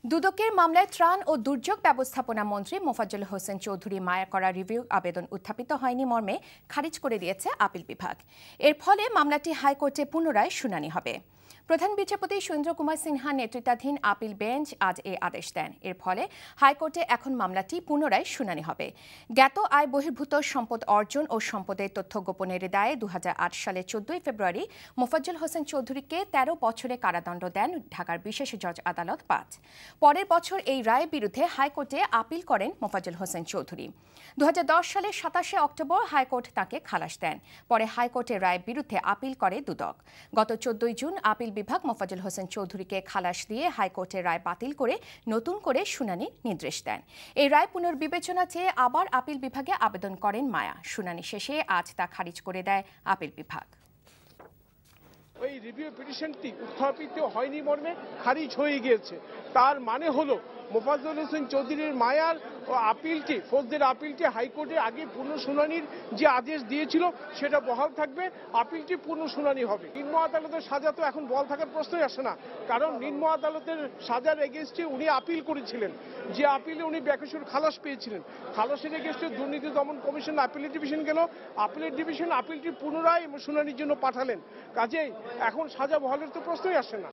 দুদকের মামলায় ত্রাণ ও দুর্যোগ ব্যবস্থাপনা মন্ত্রী মোফাজ্জল হোসেন চৌধুরী মায়া করা রিভিউ আবেদন উত্থাপিত হয়নি মর্মে খারিজ করে দিয়েছে আপিল বিভাগ। এর ফলে মামলাটি হাইকোর্টে পুনরায় শুনানি হবে। প্রধান বিচারপতি সুরেন্দ্র কুমার সিনহা নেতৃত্বাধীন আপিল বেঞ্চ আজ এ আদেশ দেন। এর ফলে হাইকোর্টে এখন মামলাটি পুনরায় শুনানি হবে। জ্ঞাত আয় বহির্ভূত সম্পদ অর্জন ও সম্পদের তথ্য গোপনের দায়ে 2008 সালের 14 ফেব্রুয়ারি মোফাজ্জল হোসেন চৌধুরীকে 13 বছরের কারাদণ্ড দেন ঢাকার বিশেষ জজ আদালত 5। পরের বছর এই রায়ের বিরুদ্ধে হাইকোর্টে আপিল করেন মোফাজ্জল হোসেন চৌধুরী। 2010 সালের 27 অক্টোবর হাইকোর্ট তাকে খালাস দেন। পরে হাইকোর্টের রায়ের বিরুদ্ধে আপিল করে দুদক। গত 14 জুন আপিল বিভাগ মোফাজ্জল হোসেন চৌধুরীকে খালাস দিয়ে হাইকোর্টের রায় বাতিল করে নতুন করে শুনানির নির্দেশ দেন। এই রায় পুনর্বিবেচনা চেয়ে আবার আপিল বিভাগে আবেদন করেন মায়া। শুনানি শেষে আজ তা খারিজ করে দেয় আপিল বিভাগ। ওই রিভিউ পিটিশনটি উত্থাপিত হয়নি মর্মে খারিজ হয়ে গিয়েছে। তার মানে হলো মোফাজ্জল হোসেন চৌধুরীর মায়ার আপিলটি, ফৌজদারি আপিলটি হাইকোর্টে আগে পূর্ণ শুনানির যে আদেশ দিয়েছিল সেটা বহাল থাকবে। আপিলটি পূর্ণ শুনানি হবে। নিম্ন আদালতের সাজা তো এখন বহাল থাকার প্রশ্নই আসে না, কারণ নিম্ন আদালতের সাজার এগেনস্টে উনি আপিল করেছিলেন, যে আপিলে উনি বেকসুর খালাস পেয়েছিলেন। খালাসের এগেনস্টে দুর্নীতি দমন কমিশন আপিলের ডিভিশন গেল, আপিলের ডিভিশন আপিলটি পুনরায় শুনানির জন্য পাঠালেন। কাজেই এখন সাজা বহালের তো প্রশ্নই আসে না।